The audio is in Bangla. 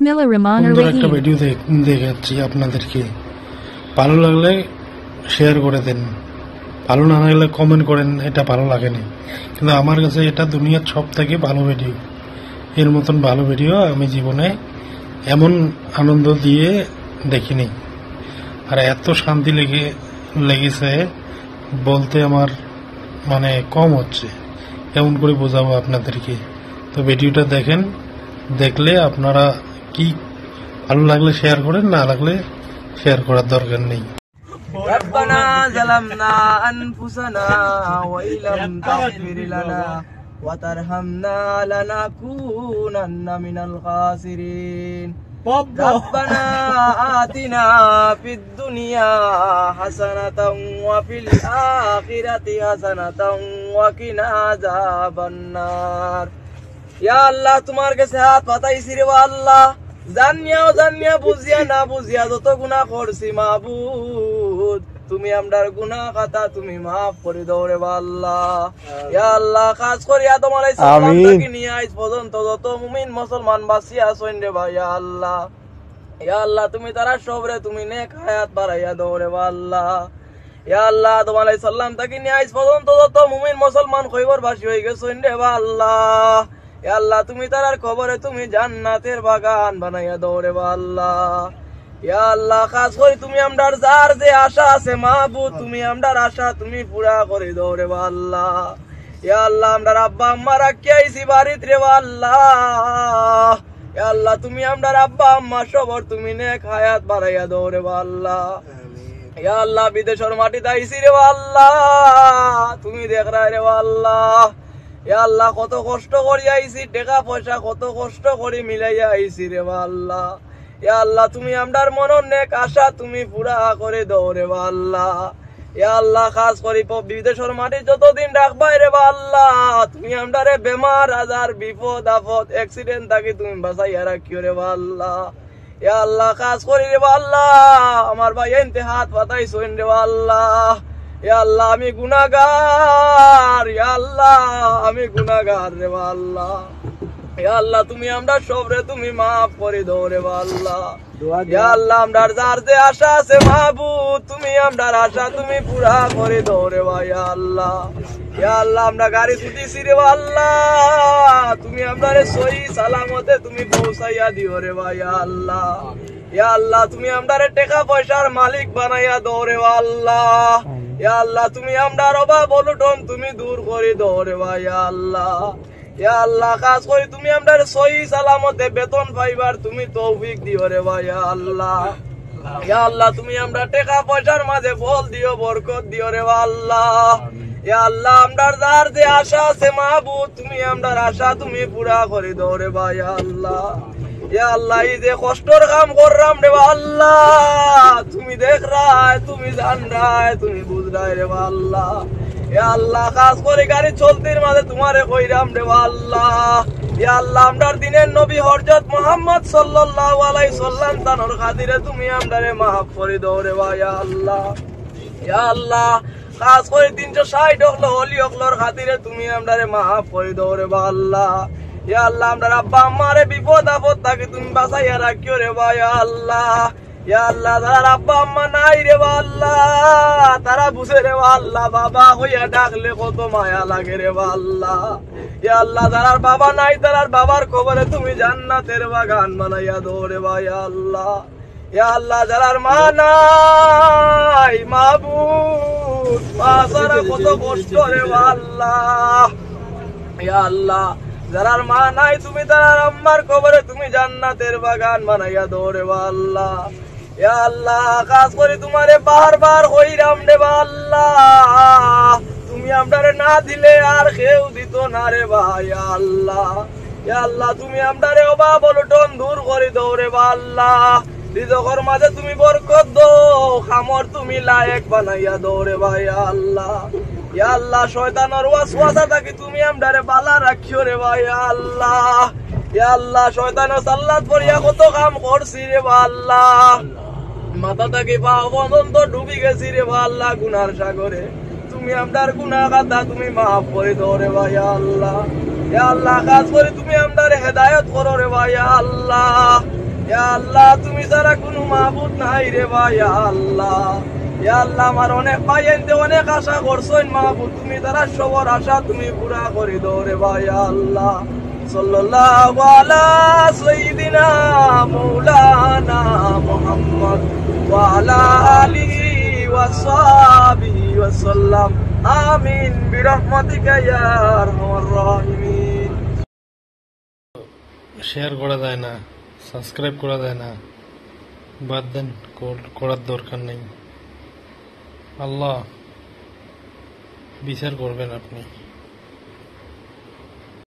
Bismillah Rahman সুন্দর একটা Rahim. ভিডিও দেখাচ্ছি আপনাদেরকে। ভালো লাগলে শেয়ার করে দেন, ভালো না লাগলে কমেন্ট করেন এটা ভালো লাগেনি, কিন্তু আমার কাছে এটা দুনিয়ার সব থেকে ভালো ভিডিও। এর মতন ভালো ভিডিও আমি জীবনে এমন আনন্দ দিয়ে দেখিনি, আর এত শান্তি লেগেছে বলতে আমার মানে কম হচ্ছে, কেমন করে বোঝাবো আপনাদেরকে। তো ভিডিওটা দেখেন, দেখলে আপনারা কি ভালো লাগলে শেয়ার করেন, না লাগলে শেয়ার করার দরকার নেই। ربنا ظلمنا أنفسنا وإن لم تغفر لنا وترحمنا لنكونن من الخاسرين ربنا آتنا في الدنيا حسنة وفي الآخرة حسنة وقنا عذاب النار يا الله তোমার কাছে হাত পাতাইছি রে আল্লাহ, জানিয়া বুঝিয়া না বুঝিয়া যত গুনাহ করছি মাবুদ, তুমি আমরার গুনাহ খাতা তুমি মাফ করে দাও রে আল্লাহ। ইয়া আল্লাহ খাস করিয়া তোমার এই সালামটাকে নিয়ে আজ পর্যন্ত যত মুমিন মুসলমান বাঁচিয়া আছেন রে ভাই আল্লাহ, ইয়া আল্লাহ তুমি তারা সবরে তুমি নেক হায়াত বাড়াইয়া দাও রে আল্লাহ। ইয়া আল্লাহ তোমার এই সালামটাকে নিয়ে আজ পর্যন্ত যত মুমিন মুসলমান খৈবরবাসী হয়ে গেছেন রে আল্লাহ, ইয়া আল্লাহ তুমি তারার খবরে তুমি জান্নাতের বাগান বানাইয়া দাও রে আল্লাহ। ইয়া আল্লাহ খাস করে তুমি আমরার যার যে আশা আছে মাহবুব, তুমি আমরার আশা তুমি পুরা করে দাও রে আল্লাহ। ইয়া আল্লাহ আমরার আব্বা আম্মা রাখি আইছি বাড়িতে রে আল্লাহ, ইয়া আল্লাহ তুমি আমরার আব্বা আম্মা সবর তুমি নেক হায়াত বাড়াইয়া দাও রে আল্লাহ। ইয়া আল্লাহ বিদেশের মাটিতে আইছি রে আল্লাহ, তুমি দেখ রে আল্লাহ। ইয়া আল্লাহ কত কষ্ট করি আইছি, টাকা পয়সা কত কষ্ট করে মিলাইয়া আইছি রে আল্লাহ। ইয়া আল্লাহ তুমি আমরার মনের নেক আশা তুমি পুরা করে দাও রে আল্লাহ। ইয়া আল্লাহ খাস করি বিদেশের মাটি যতদিন রাখবাই রে আল্লাহ, তুমি আমরারে বেমার আজার বিপদ আপদ অ্যাক্সিডেন্ট থাকি তুমি বাঁচাইয়া রাখিও রে আল্লাহ। ইয়া আল্লাহ খাস করি রে আল্লাহ আমার ভাই এনতে হাত পাতাইছেন রে আল্লাহ। ইয়া আল্লাহ আমি গুনাহগার, ইয়া আল্লাহ আমি গুনাহগার রে আল্লাহ। ইয়া আল্লাহ তুমি আমরা সবরে তুমি মাফ করে দাও রে আল্লাহ। ইয়া আল্লাহ আমরার যার যে আশা আছে মাহবুব, তুমি আমরার আশা তুমি পুরা করে দাও রে ভাই আল্লাহ। ইয়া আল্লাহ আমরা গাড়ি ছুটিছি রে আল্লাহ, তুমি আমরারে সহি সালামতে তুমি পৌঁছাইয়া দিও রে ভাই আল্লাহ। ইয়া আল্লাহ তুমি আমরারে টাকা পয়সার মালিক বানাইয়া দাও রে আল্লাহ। ইয়া আল্লাহ তুমি আমরার অভাব অনটন তুমি দূর করে দাও রে ভাই আল্লাহ। ইয়া আল্লাহ খাস করে তুমি আমরার সহি সালামতে বেতন পাইবার তুমি তৌফিক দিও রে ভাই আল্লাহ। ইয়া আল্লাহ তুমি আমরা টাকা পয়সার মাঝে ফল দিও, বরকত দিও রে আল্লাহ। ইয়া আল্লাহ আমরার যার যে আশা আছে মাহবুব, তুমি আমরার আশা তুমি পুরা করে দাও রে ভাই আল্লাহ। ইয়া আল্লাহ এই যে কষ্টর কাম করলাম রে আল্লাহ, তুমি দেখ রায় তুমি জান রায় তুমি বুঝ রায় রে আল্লাহ। ইয়া আল্লাহ খাস করে গাড়ি চলতির মাঝে তোমারে কইরাম রে আল্লাহ। ইয়া আল্লাহ আমরার দিনের নবী হযরত মুহাম্মদ সাল্লাল্লাহু আলাইহি সাল্লাম তানোর খাতিরে তুমি আমরারে মাফ করে দাও রে ইয়া আল্লাহ। ইয়া আল্লাহ খাস করে 360 হলো ওলি হকলর খাতিরে তুমি আমরারে মাফ করে দাও রে আল্লাহ। ইয়া আল্লাহ আমরার আব্বা আম্মারে বিপদ আপদ থেকে তুমি বাঁচাইয়া রাখিও রে ইয়া আল্লাহ। ইয়া আল্লাহ যারা আব্বা আম্মা নাই রে আল্লাহ, তারা বুঝে রে আল্লাহ বাবা হইয়া ডাকলে কত মায়া লাগে রে আল্লাহ। ইয়া আল্লাহ যারা বাবা নাই তারার বাবার কবরে তুমি জান্নাতের বাগান বানাইয়া দাও রে ইয়া আল্লাহ। ইয়া আল্লাহ যারার মা নাই মাবুদ, মা ছাড়া কত কষ্ট রে আল্লাহ। ইয়া আল্লাহ যারার মা নাই তুমি তারার আম্মার কবরে তুমি জান্নাতের বাগান বানাইয়া দাও রে আল্লাহ। ইয়া আল্লাহ খাস করে তোমারে বারবার কইরাম রে আল্লাহ, তুমি আমরারে না দিলে আর কেউ দিত না রে ভাই আল্লাহ। ইয়া আল্লাহ তুমি আমরারে অভাব অনটন দূর করে দাও রে আল্লাহ। রিজকের মাঝে তুমি বরকত দাও, খামর তুমি লায়েক বানাইয়া দাও রে ভাই আল্লাহ। ইয়া আল্লাহ শয়তানের ওয়াসওয়াসা থেকে তুমি আমরারে বালা রাখিও রে ভাই আল্লাহ। ইয়া আল্লাহ শয়তানের সাল্লাত করিয়া কত কাম করছি রে আল্লাহ, মাথা থেকে পা পর্যন্ত ডুবি গেছি রে আল্লাহ গুনার সাগরে। তুমি আমরার গুনাহ খাতা তুমি মাফ করে দাও রে ভাই আল্লাহ। ইয়া আল্লাহ খাস করে তুমি আমরারে হেদায়েত করো রে ভাই আল্লাহ। আল্লাহ তুমি ছাড়া কোনো মাবুদ নাই রে ভাই আল্লাহ। ইয়া আল্লাহ আমার অনেক ভাই এনতে অনেক আশা করছেন মাবুদ, তুমি তারা সবার আশা তুমি পুরা করে দাও রে ভাই আল্লাহ। সাল্লাল্লাহু আলা সাইয়্যিদিনা মাওলানা মুহাম্মদ ওয়া আলা আলিহি ওয়া সাহবিহি ওয়া সাল্লাম। আমিন বিরহমাতিকা ইয়া আরহামার রাহিমিন। শেয়ার করা যায় না, সাবস্ক্রাইব করা যায় না, বাদ দেন, করার দরকার নেই। আল্লাহ বিচার করবেন আপনি।